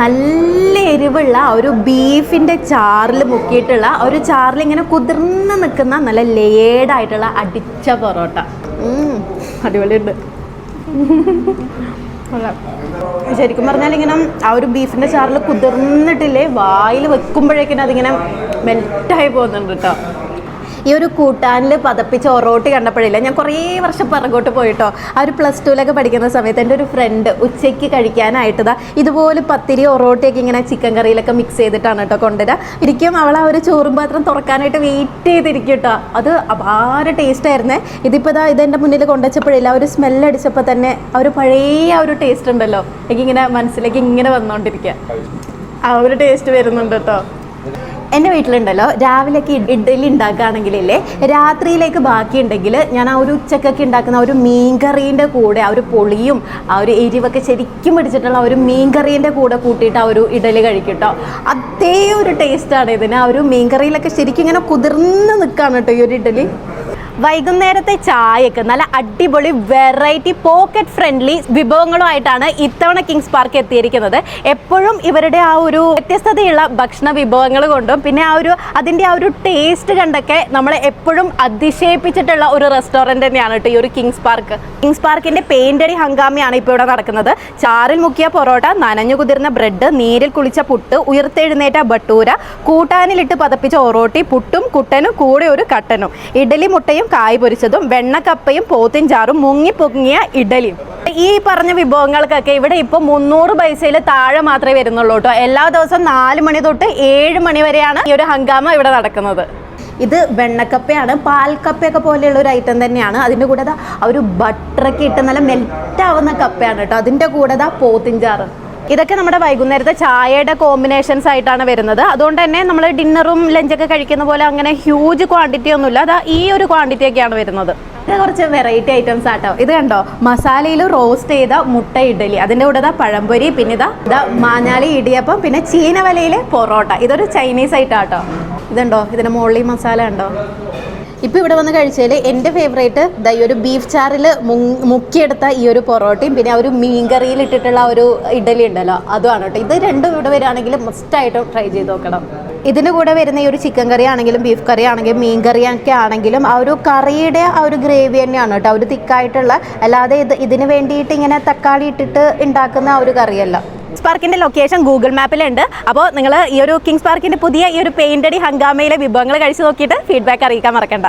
നല്ല എരിവുള്ള ഒരു ബീഫിൻ്റെ ചാറിൽ മുക്കിയിട്ടുള്ള ഒരു ചാറിൽ ഇങ്ങനെ കുതിർന്ന് നിൽക്കുന്ന നല്ല ലേഡായിട്ടുള്ള അടിച്ച പൊറോട്ട. അടിപൊളിയുണ്ട്. ശരിക്കും പറഞ്ഞാൽ ഇങ്ങനെ ആ ഒരു ബീഫിൻ്റെ ചാറിൽ കുതിർന്നിട്ടില്ലേ, വായിൽ വെക്കുമ്പോഴേക്കിനും അതിങ്ങനെ മെൽറ്റായി പോകുന്നുണ്ട് കേട്ടോ. ഈ ഒരു കൂട്ടാനിൽ പതപ്പിച്ച ഒറോട്ടി കണ്ടപ്പോഴില്ല, ഞാൻ കുറേ വർഷം പിറകോട്ട് പോയിട്ടോ. ആ ഒരു +2 പഠിക്കുന്ന സമയത്ത് എൻ്റെ ഒരു ഫ്രണ്ട് ഉച്ചയ്ക്ക് കഴിക്കാനായിട്ടതാ ഇതുപോലെ പത്തിരി ഒറോട്ടിയൊക്കെ ഇങ്ങനെ ചിക്കൻ കറിയിലൊക്കെ മിക്സ് ചെയ്തിട്ടാണ് കേട്ടോ കൊണ്ടുവരിക. ഇരിക്കും അവൾ ആ ഒരു ചോറും പാത്രം തുറക്കാനായിട്ട് വെയിറ്റ് ചെയ്തിരിക്കും കേട്ടോ. അത് അപാര ടേസ്റ്റ് ആയിരുന്നേ. ഇതിപ്പോൾ ഇതെൻ്റെ മുന്നിൽ കൊണ്ടുവച്ചപ്പോഴില്ല, ആ ഒരു സ്മെല്ലടിച്ചപ്പോൾ തന്നെ ആ ഒരു പഴയ ആ ഒരു ടേസ്റ്റ് ഉണ്ടല്ലോ, എനിക്കിങ്ങനെ മനസ്സിലേക്ക് ഇങ്ങനെ വന്നുകൊണ്ടിരിക്കുക. ആ ഒരു ടേസ്റ്റ് വരുന്നുണ്ട് കേട്ടോ. എൻ്റെ വീട്ടിലുണ്ടല്ലോ രാവിലേക്ക് ഇഡ്ഡലി ഉണ്ടാക്കുകയാണെങ്കിലേ രാത്രിയിലേക്ക് ബാക്കിയുണ്ടെങ്കിൽ ഞാൻ ആ ഒരു ഉച്ചക്കൊക്കെ ഉണ്ടാക്കുന്ന ഒരു മീൻകറീൻ്റെ കൂടെ ആ ഒരു പൊളിയും ആ ഒരു എരിവൊക്കെ ശരിക്കും പിടിച്ചിട്ടുള്ള ആ ഒരു മീൻകറീൻ്റെ കൂടെ കൂട്ടിയിട്ട് ആ ഒരു ഇഡ്ഡലി കഴിക്കും കേട്ടോ. അതേ ഒരു ടേസ്റ്റാണ് ഇതിന്. ആ ഒരു മീൻകറിയിലൊക്കെ ശരിക്കും ഇങ്ങനെ കുതിർന്ന് നിൽക്കുകയാണ് കേട്ടോ ഈ ഒരു ഇഡ്ഡലി. വൈകുന്നേരത്തെ ചായക്ക് നല്ല അടിപൊളി വെറൈറ്റി പോക്കറ്റ് ഫ്രണ്ട്ലി വിഭവങ്ങളുമായിട്ടാണ് ഇത്തവണ കിങ്സ് പാർക്ക് എത്തിയിരിക്കുന്നത്. എപ്പോഴും ഇവരുടെ ആ ഒരു വ്യത്യസ്തതയുള്ള ഭക്ഷണ വിഭവങ്ങൾ കൊണ്ടും പിന്നെ അതിൻ്റെ ആ ഒരു ടേസ്റ്റ് കണ്ടൊക്കെ നമ്മളെ എപ്പോഴും അതിശയിപ്പിച്ചിട്ടുള്ള ഒരു റെസ്റ്റോറൻറ്റ് തന്നെയാണ് കേട്ടോ ഈ ഒരു കിങ്സ് പാർക്ക്. കിങ്സ് പാർക്കിൻ്റെ പെയിൻ്റടി ഹംഗാമിയാണ് ഇപ്പോൾ ഇവിടെ നടക്കുന്നത്. ചാറിൽ മുക്കിയ പൊറോട്ട, നനഞ്ഞു കുതിർന്ന ബ്രെഡ്, നീരിൽ കുളിച്ച പുട്ട്, ഉയർത്തെഴുന്നേറ്റ ബട്ടൂര, കൂട്ടാനിലിട്ട് പതപ്പിച്ച ഒറോട്ടി, പുട്ടും കുട്ടനും കൂടെ ഒരു കട്ടനും, ഇഡലി മുട്ടയും കായ് പൊരിച്ചതും, വെണ്ണക്കപ്പയും പോത്തിൻ ചാറും, മുങ്ങിപ്പൊങ്ങിയ ഇഡലിയും. ഈ പറഞ്ഞ വിഭവങ്ങൾക്കൊക്കെ ഇവിടെ ഇപ്പോൾ 300 പൈസയിൽ താഴെ മാത്രമേ വരുന്നുള്ളൂ കേട്ടോ. എല്ലാ ദിവസവും 4 മണി തൊട്ട് 7 മണി വരെയാണ് ഈ ഒരു ഹംഗാമ ഇവിടെ നടക്കുന്നത്. ഇത് വെണ്ണക്കപ്പയാണ്, പാൽക്കപ്പയൊക്കെ പോലെയുള്ള ഒരു ഐറ്റം തന്നെയാണ്. അതിൻ്റെ കൂടെ ആ ഒരു ബട്ടറൊക്കെ ഇട്ട് നല്ല മെൽറ്റാവുന്ന കപ്പയാണ് കേട്ടോ. അതിൻ്റെ കൂടെ പോത്തിൻചാറ്. ഇതൊക്കെ നമ്മുടെ വൈകുന്നേരത്തെ ചായയുടെ കോമ്പിനേഷൻസ് ആയിട്ടാണ് വരുന്നത്. അതുകൊണ്ട് തന്നെ നമ്മൾ ഡിന്നറും ലഞ്ചൊക്കെ കഴിക്കുന്ന പോലെ അങ്ങനെ ഹ്യൂജ് ക്വാണ്ടിറ്റി ഒന്നുമില്ല. അതാ ഈ ഒരു ക്വാണ്ടിറ്റി ഒക്കെയാണ് വരുന്നത്. ഇത് കുറച്ച് വെറൈറ്റി ഐറ്റംസ് ആട്ടോ. ഇത് കണ്ടോ, മസാലയിൽ റോസ്റ്റ് ചെയ്ത മുട്ട ഇഡലി, അതിൻ്റെ കൂടെ പഴംപൊരി, പിന്നെ ഇതാ മാഞ്ഞാലി ഇടിയപ്പം, പിന്നെ ചീനവലയിലെ പൊറോട്ട. ഇതൊരു ചൈനീസ് ഐറ്റാട്ടോ. ഇതുണ്ടോ, ഇതിൻ്റെ മുകളിൽ മസാല ഉണ്ടോ. ഇപ്പോൾ ഇവിടെ വന്ന് കഴിച്ചാൽ എൻ്റെ ഫേവറേറ്റ് ഈ ഒരു ബീഫ് ചാറിൽ മുക്കിയെടുത്ത ഈ ഒരു പൊറോട്ടയും പിന്നെ ആ ഒരു മീൻകറിയിൽ ഇട്ടിട്ടുള്ള ഒരു ഇഡലി ഉണ്ടല്ലോ, അതുമാണ് കേട്ടോ. ഇത് രണ്ടും ഇവിടെ വരികയാണെങ്കിൽ മസ്റ്റായിട്ടും ട്രൈ ചെയ്ത് നോക്കണം. ഇതിന് കൂടെ വരുന്ന ഈ ഒരു ചിക്കൻ കറി ആണെങ്കിലും ബീഫ് കറി ആണെങ്കിലും മീൻ കറിയൊക്കെ ആണെങ്കിലും ആ ഒരു കറിയുടെ ആ ഒരു ഗ്രേവി തന്നെയാണ് കേട്ടോ, ഒരു തിക്കായിട്ടുള്ള. അല്ലാതെ ഇതിന് വേണ്ടിയിട്ട് ഇങ്ങനെ തക്കാളി ഇട്ടിട്ട് ഉണ്ടാക്കുന്ന ആ ഒരു കറിയല്ല. കിങ്സ് പാർക്കിൻ്റെ ലൊക്കേഷൻ ഗൂഗിൾ മാപ്പിലുണ്ട്. അപ്പോൾ നിങ്ങൾ ഈ ഒരു കിങ്സ് പാർക്കിൻ്റെ പുതിയ ഈ ഒരു പെയിൻ്റടി ഹംഗാമയിലെ വിഭവങ്ങൾ കഴിച്ച് നോക്കിയിട്ട് ഫീഡ്ബാക്ക് അറിയിക്കാൻ മറക്കണ്ട.